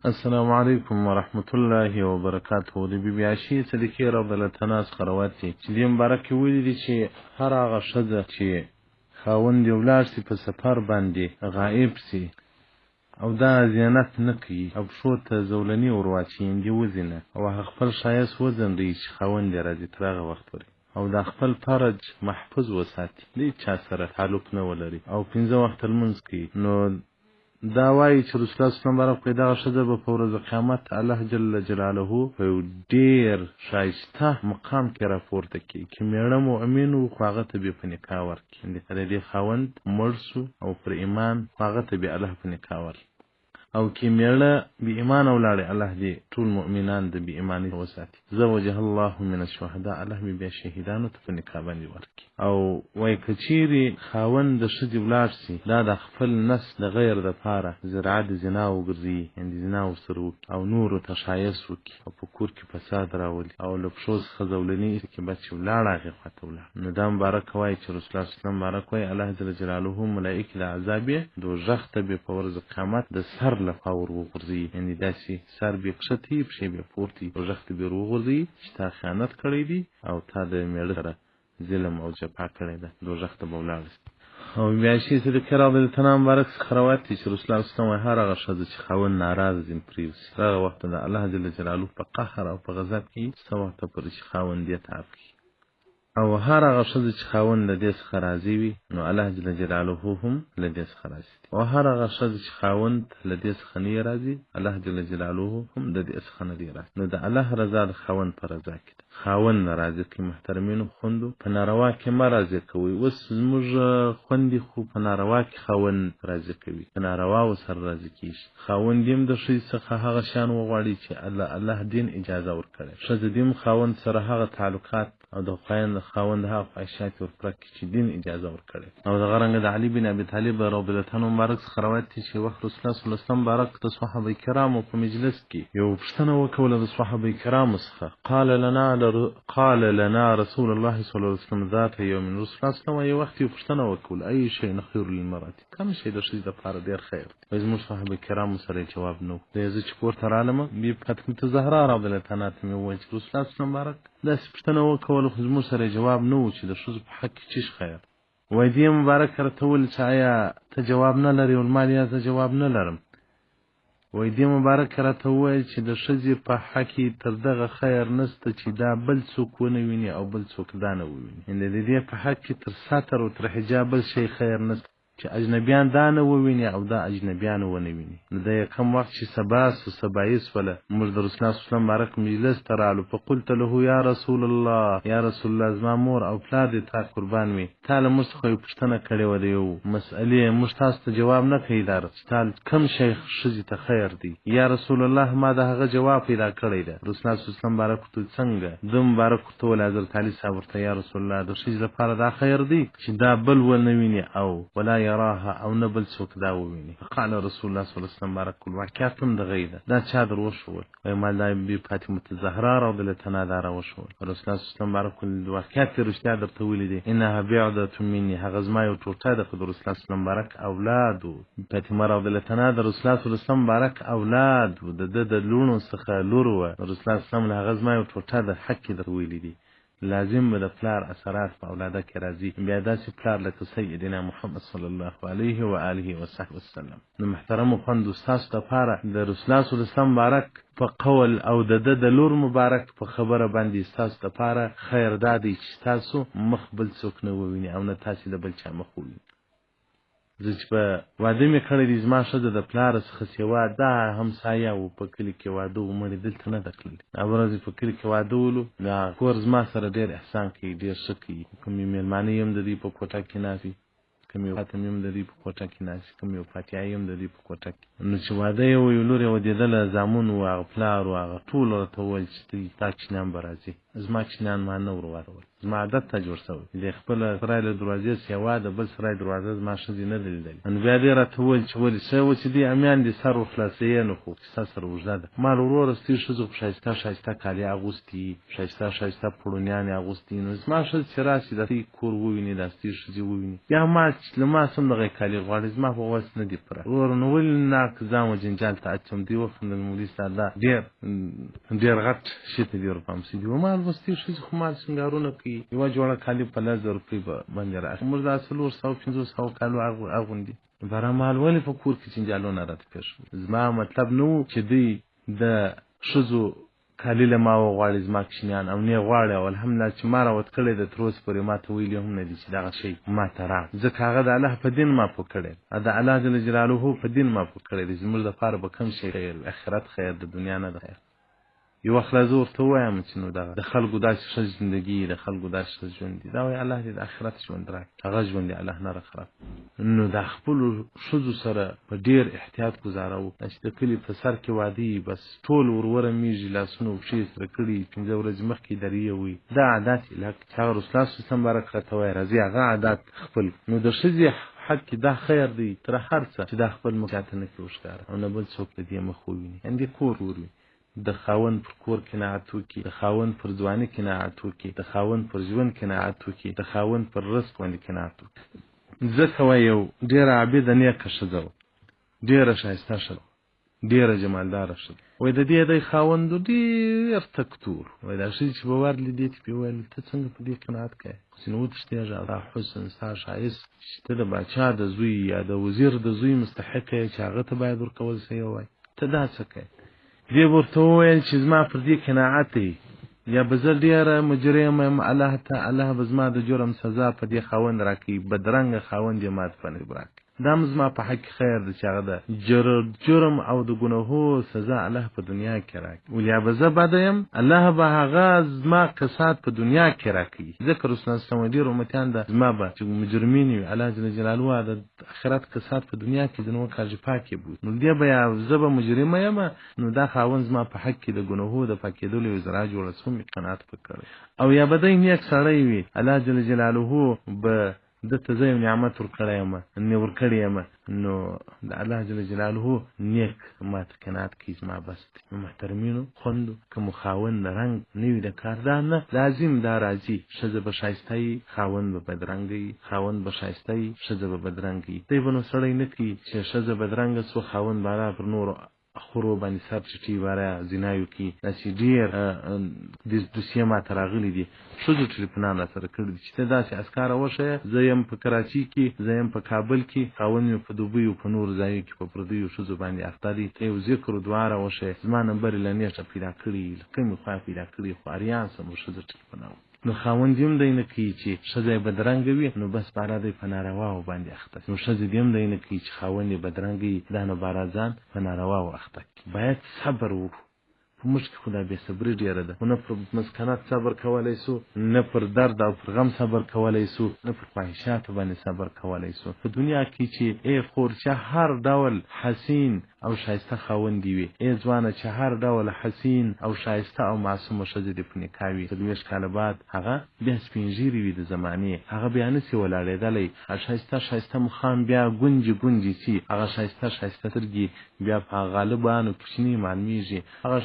السلام علیکم ورحمت الله وبرکاته. د بیبي عائشې صدیقې رضی الله عنها خبرات دي چې د مبارک ویلي دي چې هر هغه ښځه چې خاوند یې ولاړ شي په سفر باندې غائب سي او دا زینت نه کوي او پښو ته زولنې ور واچوي وځینه او هغه خپل ښایست وځنډوي چې خاوند یې راځي تر هغه وخت پورې او دا خپل فرج محفوظ وساتي، د چا سره تعلق نه ولري او 15 وخت لمونځ کوي. نو دا وایي چې رسول الله صلی الله علیه وسلم دغه ښځه به په ورځ قیامت الله جل جلاله په یو ډېر ښایسته مقام کې راپورته کړي چې مېړه مؤمن و خو هغه ته به په نکاح ورکړي، د دې خاوند مړ شو او پر ایمان هغه ته به الله په نکاح ورکړي، او کې مېړه بې ایمانه ولاړې الله دې ټول مؤمنان د بې ایمانۍ وساتي. زوجه الله من الشهداء، الله مې بیا شهیدانو ته په نکاح باندې ورکړي. او وایي که چیرې خاوند د ښځې ولاړ شي دا د خپل نفس د غیر دپاره ذریعه د زنا وګرځي، یعنې د زنا ورسره وکړي او نورو ته ښایست وکړي او په کور کې فساد راولي او له پښو څخه زولنې ایستي بس چې ولاړ هغې خواته ولاړ. نو دا مبارک وایي چې رسول الله صلی الله علیه وسلم مبارک وایي الله جل جلاله ملایکې د عذاب یې دوزخ ته به په ورځ قیامت د سر لخوا ور وغورځوي، یعنې داسې سر به کښته وي پښې به پورته وي، دوزخ ته به ور وغورځوي چې تا خیانت کړی دی او تا د مېړه سره ظلم او جفا کړی ده، دوزخ ته به ولاړ شي. او بیا عائشې صدیقې رضی الله عنها مبارک څخه روایت دی چې رسول الله صلی الله علیه وسلم وایي هر هغه ښځه چې خاوند ناراضه ځینې پرېوځي هغه وخت د الله جل جلاله په قهر او په غضب کې څه وخته پورې چې خاوند یې تعب کړي، او هر هغه ښځه چې خاوند له دې څخه راضي وي نو الله جل جلاله هم له دې څخه راضي دی، او هر هغه ښځه چې خاوند له دې څخه نه راضي الله جل جلاله هم د دې څخه نه دی راضي. نو د الله رضا د خاوند په رضا کې ده. خاوند ناراضي کوي محترمینو خوندو په ناروا کې مه راضي کوي. اوس زموږ خوندې خو په ناروا کې خاوند راضي کوي، په ناروا ورسره راضي کېږي. خاوند دې هم د ښځې څخه هغه شیان وغواړي چې الله دین اجازه ورکړی، ښځه دې هم خاوند سره هغه تعلقات او د خاوند هغه خواهشات ورپوره کړي چې دین اجازه ورکړی. او دغه رنګه د علي بن ابي طالب رضی الله عنه مبارک څخه روایت دی چې وخت رسول الله صلی الله علیه وسلم مبارک د صحابه کرامو په مجلس کې یو پوښتنه وکوله د صحابه کرامو څخه، قال لنا رسول الله صلی الله علیه وسلم ذات یوم، رسول الله صلی الله علیه وسلم یو وخت یو پوښتنه وکوله ای شی خیر للمرأة، کوم شی د ښځې لپاره ډېر خیر دی؟ وایي زموږ صحابه کرامو سره جواب نه و. زه چې کور ته رالم بیا فاطمه زهرا رضی الله عنها ته مې وویل چې رسول الله صلی الله علیه وسلم مبارک داسې پوښتنه وکوله خو زموږ سره جواب نه و چې د ښځو په حق کې څه خیر. وایي دې مبارک راته وویل چې آیا ته جواب نه لرې؟ ویل یا زه جواب نه لرم. وایي دې مبارک راته وویل چې د ښځې په حق کې تر دغه خیر نشته چې دا بل څوک ونه ویني او بل څوک دا نه وویني، یعنې د دې په حق کې تر ستر او تر حجاب بل شی خیر نشته چې اجنبیان دا نه وویني او دا اجنبیان ونه ویني. نو دا کم وخت چې سبا سبایي سوله موږ د رسول الله صلی الله علیه وسلم مبارک مجلس ته رالو، فقلت له یا رسول الله، یا رسول الله زما مور او پلار دې تا قربان وي، تا له موږ څخه یو پوښتنه کړې وه د یو مسئلې، موږ تاسو ته جواب نه کوي دا تا کوم شی ښځې ته خیر دی؟ یا رسول الله ما د هغه جواب پیدا کړی ده. رسول الله صلی الله علیه وسلم مبارک ورته څنګه؟ ده مبارک ورته وویل حضرت علي صاحب ورته یا رسول الله د ښځې لپاره دا خیر دی چې دا بل ونه ویني او ولا یراها او نه بل څوک دا وویني. فقال رسول الله صلی الله علیه وسلم مبارک الواقعات هم دغه ده، دا چا در وښول؟ وایي ما دا بي فاطمه زهرا رضی الله عنها دا راوښول. رسول الله صلی الله علیه وسلم مبارک الواقعات یې رښتیا درته ویلي دي، انها بعدة مني، هغه زما یو ټوټه ده، خو د رسول الله صلی الله علیه وسلم مبارک اولاد و. فاطمه رضی الله عنها د رسول الله صلی الله علیه وسلم مبارک اولاد و، د ده د لوڼو څخه لور وه. رسول الله صلی الله علیه وسلم هغه زما یو ټوټه ده، حق یې در ویلي دي. لازم به د پلار اثرات په اولاده کې راځي، بیا داسې پلار لکه سیدنا محمد صلی الله علیه و آله وصحبه وسلم. نو محترمو خویندو ستاسو دپاره د رسول الله صلی الله علیه وسلم مبارک په قول او د ده د لور مبارک په خبره باندې ستاسو دپاره خیر دا دی چې تاسو مخ بل څوک نه وویني او نه تاسې د بل چا مخ وویني. زه چې په واده مې کړی دی زما ښځه د پلاره څخه سیوا دا همسایه و په کلي کې واده و، مړې دلته نه ده تللې. هغه ورځ په کلي کې واده ولو، دا کور زما سره ډېر احسان کوي، ډېر ښه کوي. کوم یې مېلمانه یې هم د دوی په کوټه کې ناست وي، کوم یو خاتم یې هم د دوی په کوټه کې ناست وي، کوم یو فاتحه یې هم د دوی په کوټه کې. نو چې واده یې و یو لور یې ودېدله، زامن و هغه پلار و هغه ټول راته وویل چې تا کوچنیان به راځي. زما چنان ما نه ورورول زما عادت ته جوړ شوی د خپل سرای له دروازې سیوا د بل سرای دروازه زما ښځې نه دي لیدلې نو بیا دې راته وویل چې ولې څه و چې دې امیان دې سر وخلاصوي نو خو کیسه سره اوږده ده ما له وروره ستې ښځو خو ښایسته ښایسته کالي اغوستي ښایسته ښایسته پوړونیانې اغوستي نو زما ښځې چې راشي د ستې کور وویني د ستې ښځې وویني بیا ما له ما څه هم دغه کالي غواړي زما په وس نه دي پوره وروره نو ولې ناک ځان و جنجال ته اچوم دوی وخندل مولوي صاحب دا ډېر غټ شي ته دې ورپام شي دوی ما لوستې ښځې خو مال سینګارونه کوي یوه جوړه کالي په 1000 روپۍ باندې راځي موږ دا 400-500 کالو اغوندي برمال ولې په کور کې جنجالونه راته پېښ زما مطلب نه و چې دوی د ښځو کالي له ما وغواړي زما کوچنیان او نه غواړي او الحمدلله چې ما راوت کړی د تر اوسه پورې ما ته ویلي هم نه دي چې دغه شی ما ته راغی ځکه هغه د الله په دین ما پوه کړی د الله جل جلاله په دین ما پوه کړی دی زموږ دپاره به کوم شی خیر آخرت خیر د دنیا نه د خیر یو وخت زه ورته ووایم چې نو دغه د خلکو داسې ښه زندګي د خلکو داسې ښه ژوند دي دا وایي الله دې د آخرت ژوند راکړي هغه ژوند دې الله نه راخراب نو د خپلو ښځو سره په ډېر احتیاط ګزاره وو چې د کلي په سر کې واده وي بس ټول ورور میږي لاسونه او پښې سره کړي 5 ورځې مخکې درې وي دا عادت علاق چې هغه رسول الله صلی الله علیه وسلم بارک راته وایي راځي هغه عادت خپل نو د ښځې حق کې دا خیر دی تر هر څه چې دا خپل مکاته نه کړي وښکاره او نه بل څوک د دې مخ وویني یعنې کور وروي د خاوند پر کور قناعت وکړي د خاوند پر ځواني قناعت وکړي د خاوند پر ژوند قناعت وکړي د خاوند پر رزق باندې قناعت وکړي ځکه وایي یو ډېره عابده نیکه ښځه وه ډېره ښایسته ښځه ډېره جمالداره ښځه وایي د دې دی خاوند ډېر تکتور وایي دا ښځې چې به ورلیدې چې پې ویل ته څنګه په دې قناعت کوې خو نه وتښتېږه دا حسن ستا ښایست چې ته د باچا د زوی یا د وزیر د زوی مستحقه یې چې هغه ته باید ورکول شوی وای ته دا څه کوې دې ورته وویل چې زما پر دې قناعت دی یا به زه ډېره مجرم یم الله به زما د جرم سزا په دې خاوند راکوي بدرنګه خاوند یې ما ته په نصیب راکوي دا هم زما په حق خیر دی چې هغه د جرم او د ګناهو سزا الله په دنیا کې راکوي ولیا به زه بده یم الله به هغه زما کسات په دنیا کې راکوي ځکه رسول الله صلی الله علیه وسلم ډېر امتیان ده زما به چې مجرمین وي الله جل جلاله د آخرت کسات په دنیا کې د نو کاږي پاکې بوي نو دې به زه به مجرمه یم نو دا خاوند زما په حق کې د ګناهو د پاکېدلو یو ذرا جوړه شوم قناعت وکړي او یا به دی نیک سړی وي الله جل جلاله به دته زه یو نعمت ورکړی یم ورکړی یم نو د الله جل جلاله نیک ما ته قناعت کوي زما بس دی نو محترمینو خوندو که مو خاوند رنګ نه وي د کار دا نه لازم دا راځي ښځه به ښایسته وي خاوند به بدرنګه وي خاوند به ښایسته وي ښځه به بدرنګه وي دی به نو سړی نه کوي چې ښځه بدرنګه سو خاوند به پر نورو خورو باندې سر چټي واره زینایو کې داسې ډېر د دوسیه ماته راغلي دي ښځو ټلیفونان راسره کړي دي چې ته داسې اسکاره وښیه زه یم په کراچي کې زه یم په کابل کې خاوند مې په دوبۍ او په نورو ځایو کې په پردیو ښځو باندې اخته دي ته یو ذکر و دعا راوښیه زما نمبر یې له نیټه پیدا کړي له کومې خوا پیدا کړي خو اریان سم ښځو ټلیفونونه نو خاوند هم دی نه کوي چې ښځه یې بدرنګه وي نو بس باره دی په نارواو باندې اخته نو ښځې دې هم دی نه کوي چې خاوند یې بدرنګه وي دا نو باره ځان په نارواو اخته کړي باید صبر وکړو په موږ کې خو دا بې صبري ډېره ده نه پر مسکنات صبر کولی سو نه پر درد او پر غم صبر کولی سو نه پر خواهشاتو باندې صبر کولی سو په دنیا کې چې ای خور چې هر ډول حسین او شایسته خاوند دی وي ای ځوانه چې هر ډول حسین او شایسته او معصومه ښځه دې په نکاح وي 30 کاله بعد هغه بیا سپین ږیرې وي د زمانې هغه بیا نسي ولاړېدلی ښایسته مخان بیا ګونجې سي هغه ښایسته سترګې بیا په غالبانو کوچني معلومیږي هغه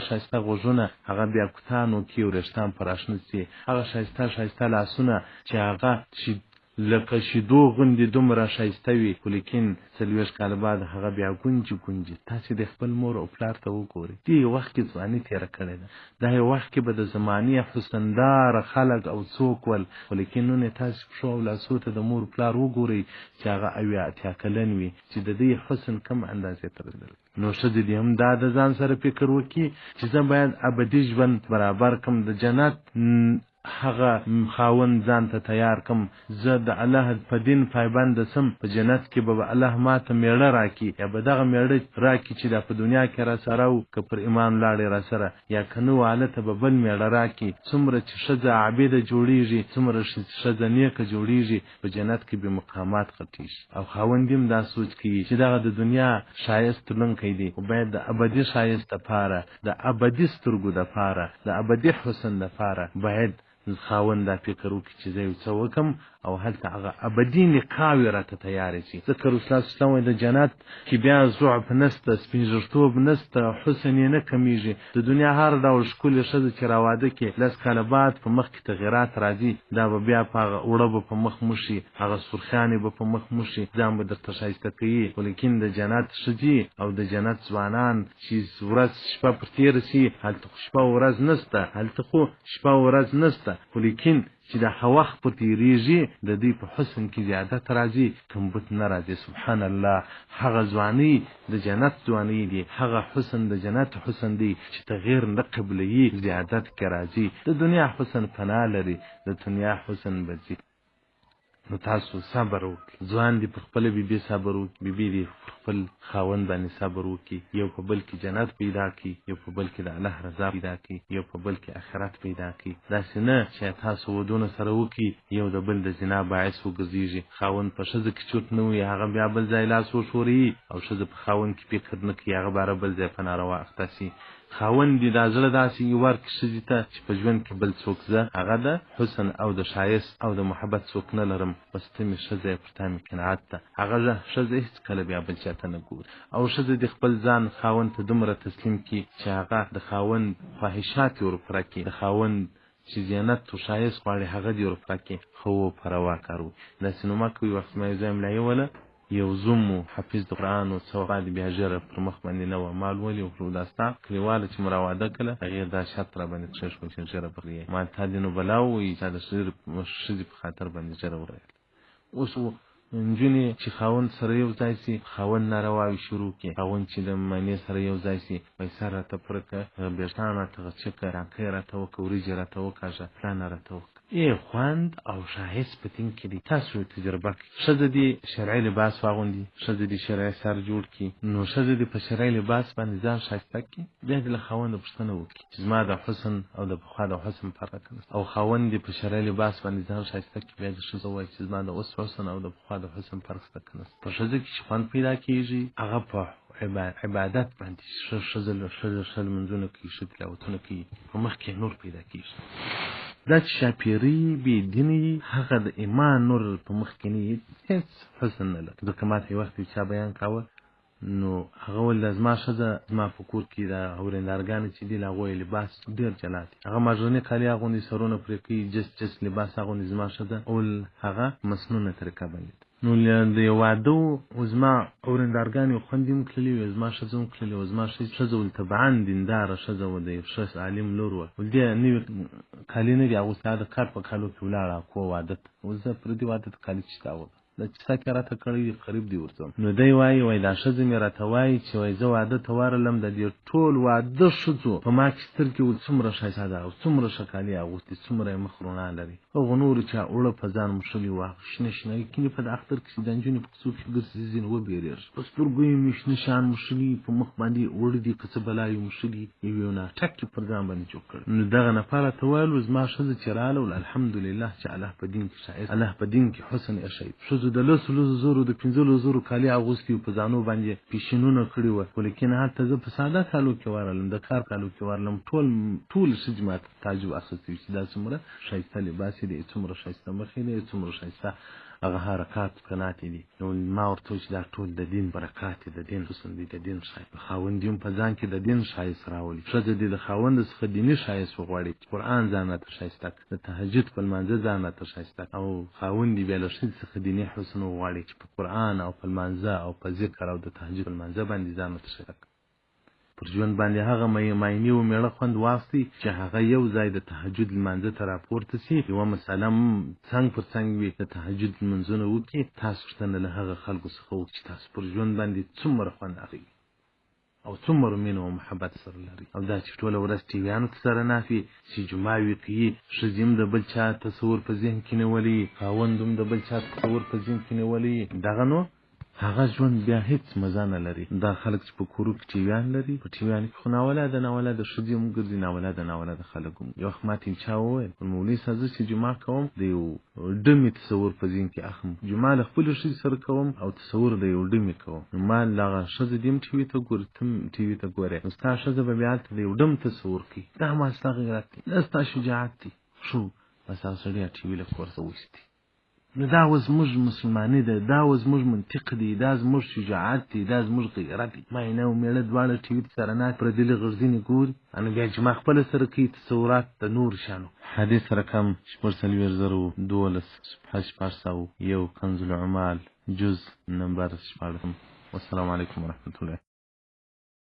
ښایسته غوږونه هغه بیا کوتانو کې وریښتان پراشنه سي هغه ښایسته لاسونه چې هغه لکه شیدو غوندې دومره ښایسته وي خو لیکن 40 کاله بعد هغه بیا ګونجې تاسې د خپل مور او پلار ته وګورئ دې یو وخت کې ځواني تېره کړې ده دا یو وخت کې به د زمانې حسنداره خلک او څوک ول خو لیکن نن یې تاسې پښو او لاسو ته د مور پلار وګورئ چې هغه 80 کلن وي چې د دې حسن کم اندازې ته رسېدلی نو ښځې دې هم دا د ځان سره فکر وکړي چې زه باید ابدي ژوند برابر کړم د جنت هغه خاوند ځان ته تیار کم، زه د الله په دین پایبند سم، په جنت کې به الله ماته میړه راکړي، یا به دغه میړه راکړي چې دا په دنیا کې را سره و که پر ایمان لاړې را سره، یا که نه واله ته به بل میړه راکړي. څومره چې ښځه عابده جوړېږي، څومره ښځه نیکه جوړېږي، په جنت کې به مقامات غټېږي. او خاوند هم دا سوچ کوي چې دغه د دنیا ښایست تلونکی دی، خو باید د ابدي ښایست دپاره، د ابدي سترګو دپاره، د ابدي حسن دپاره باید خاوند دا فکر وکړي چې زه یو څه وکم او هلته هغه ابدي نقاوې راته تیارې شي. ځکه رسول الله صلی الله علیه وسلم د جنت کې بیا ضعف نسته، سپین ږیرتوب نسته، حسن یې نه کمیږي. د دنیا هر ډول ښکلې ښځه چې را واده کې 10 کاله بعد په مخ کې تغیرات راځي، دا به بیا په هغه اوړه به په مخ موشي، هغه سرخیانې به په مخ موشي، ځان به درته ښایسته کوي. ولیکن د جنت ښځې او د جنت ځوانان چې ورځ شپه پر تېره شي، هلته خو شپه ورځ نسته، هلته خو شپه ورځ نسته، ولیکن چې د وخت په تیریږي د دې په حسن کې زیادت راځي، کمبود نه راځي. سبحان الله، هغه ځواني د جنت ځواني دی، هغه حسن د جنت حسن دی چې تغییر نه قبلوي، زیادت کې راځي. د دنیا حسن فنا لري، د دنیا حسن بځي. نو تاسو صبر وکړئ، ځوان دي پر خپل بیبي صبر وکړي، بیبي دي پر خپل خاوند باندې صبر وکړي، یو په بل کې جنت پیدا کړي، یو په بل کې د الله رضا پیدا کړي، یو په بل کې آخرت پیدا کړي. داسې نه چې تاسو ودونه سره وکړي، یو د بل د زنا باعث وګرځېږي. خاوند په ښځه کې چوت نه وي، هغه بیا بل ځای لاس وښوري، او ښځه په خاوند کې فکر نه کوي، هغه باره بل ځای په ناروا اخته شي. خاوند دې دا زړه داسې ورکړي ښځې ته چې په ژوند کې بل څوک زه هغه د حسن او د ښایست او د محبت څوک نه لرم، بس ته مې ښځه یې، پر تا مې قناعت ده. هغه ښځه هېڅکله بیا بل چا ته نه ګوري. او ښځه دې خپل ځان خاوند ته دومره تسلیم کړي چې هغه د خاوند خواهشات یې ورپوره کړي، د خاوند چې زینت او ښایست غواړي هغه دې ورپوره کړي، خو پروا کار وي. داسې نو مه کوئ. وخت ما یو ځای ملایي وله، یو زوم و حفیظ د قرآن و، څه وخت بیا ژېره پر مخ باندې نه وه، ما لولي وکړو دا ستا کلیواله چې مو را واده کړله، هغې دا شرط را باندې کښېښود چې ژېره به یې ما تا دې نو بلا ووایي چې د ښځې په خاطر باندې ژېره وویل. اوس نجونې چې خاوند سره یو ځای شي، خاوند نارواوې شروع کړي، خاوند چې د معنې سره یو ځای شي، پیسه راته پوره کړه، بېټان راته غچکه، ډاکۍ راته وکړه، وریجې راته وکاږه، پلانه راته وکړه. خوند او ښایست په دین کې دی. تاسو تجربه کړئ. ښځه دې شرعي لباس واغوندي، ښځه دې شرعي سر جوړ کړي، نو ښځه دې په شرعي لباس باندې ځان ښایسته کړي، بیا دې له خاونده پوښتنه وکړي چې زما د حسن او د پخوا د حسن فرق نه، او خاوند دې په شرعي لباس باندې ځان ښایسته کړي، بیا دې ښځه ووایي چې زما د اوس حسن او د پخوا د حسن فرق شته که نه. په ښځه کې چې خوند پیدا کېږي، هغه په عبادت باندې ښه لمونځونه کوي، ښه تلاوتونه کوي، په مخ کې نور پیدا کېږي. دا چې شاپیري بې دیني، هغه د ایمان نور په مخ کې نه هېڅ حسن نه لري. ځکه ما ته یو وخت یو چا بیان کاوه، نو هغه ویل زما ښځه زما په کور کې د اورېندارګانې چې دي له هغوی لباس ډېر جلا دي، هغه ماژرني کالي اغوندي، سرونه پرې کوي، جس لباس اغوندي. زما ښځه اول هغه مسنونه طریقه باندې نو د یو واده و، زما اورېندارګانې خوندې هم تللې وې، زما ښځه هم تللې وه. زما ښځه ول طبعا دینداره ښځه وه، د یو ښه عالم لور وه، ول دې نوي کالي نه دي اغوستي، هغه د کار په کالو کې ولاړه کور واده ته. اوس زه پردي واده ته کالي چې تا دا چې سا کې راته کړی وي قریب دي ورځم. نو دی وایي دا ښځه مې راته وایي چې وایي زه واده ته ورغلم، د دې ټول واده ښځو په ما کې سترګې ول څومره ښایسته ده او څومره ښه کالي اغوستي، څومره یې مخ روڼا لري. هغو نورو چې اوړه په ځان مښلي وه، شنه شنه کینې په د اختر کې چې د نجونې په کوڅو کې ګرځي ځینې وبېرېږي، په سترګو یې مې شنه شان مښلي، په مخ باندې اوړه دي که څه بلا یې مښلي، یو ناټک یې پر ځان باندې جوړ کړی. نو دغه نفر راته ویل زما ښځه چې راغله، الحمدلله چې الله په دین کې ښایست، الله په دین کې حسن ایښی. ښځو د 10,000 د 15,000 کالي اغوستي وو، په ځانو باندې پیشنونه کړي وه، ولیکن هلته زه په ساده کالو کې ورغلم، د کار کالو کې ورغلم، ټول ښځې ما ته تعجب اخیستی وي چې دا څومره ښایسته لباس یې دی، څومره ښایسته مخ یې دی، څومره ښایسته هغه حرکات سکنات دي. نو ما ورته وویل چې دا ټول د دین برکات دی، د دین حسن دی، د دین ښایست. خاوند هم په ځان کې د دین ښایست راولي. ښځه دې د خاوند څخه دیني ښایست وغواړي، قرآن ځان راته ښایسته کړه، د تهجد په لمانځه ځان راته ښایسته کړه، او خاوند دې بیا له ښځې څخه دیني حسن وغواړي چې په قرآن او په لمانځه او په ذکر او د تهجد په لمانځه باندې ځان راته ښایسته کړه. پر ژوند باندې هغه ماینې و میړه خوند واخلي چې هغه یو ځای د تهجد لمانځه ته راپورته سي، یوه مسله څنګ پر څنګ وي، د تهجد لمونځونه وکړي. تاسو پوښتنه له هغه خلکو څخه وکړئ چې تاسو پر ژوند باندې څومره خوند اخلئ او څومره مینه او محبت سره لري. او دا چې ټوله ورځ ټیویانو ته سره نافي چې جمعه کوي، ښځې هم د بل چا تصور په ذهن کې نیولي، خاوند هم د بل چا تصور په ذهن کې نیولي، دغه نو هغه ژوند بیا هیڅ مزه نه لري. دا خلک چې په کورو کې ټیویان لري، په ټیویان کې خو ناولاده ناولاده ښځې هم ګرځي، ناولاده خلک هم. یو وخت ماته چا وویل مولوي صاحب زه چې جمعه کوم د یو ډمې تصور په ذهن کې اخلم، جمعه له خپلې ښځې سره کوم او تصور د یو ډمې کوم. نو ما دغه ښځه دې هم ټي وي ته ګوري، ته هم ټي وي ته ګورې، نو ستا ښځه به بیا هلته د یو ډم تصور کوي. دا ما ستا غیرت دی، دا ستا شجاعت دی. شو بس هغه سړی ټي وي له کور څخه وایستې. نو دا اوس زموږ مسلماني ده، دا اوس زموږ منطق دی، دا زموږ شجاعت دی، دا زموږ غیرت دی. ماینه او میړه دواړه ټي وي سره ناست پردي غرزینې ګوري، نو بیا جمعه خپله سره کوي تصورات د نور شانو. حدیث رقم 44012 صفحه 401 کنز العمال جز نمبر 14. والسلام علیکم ورحمة الله.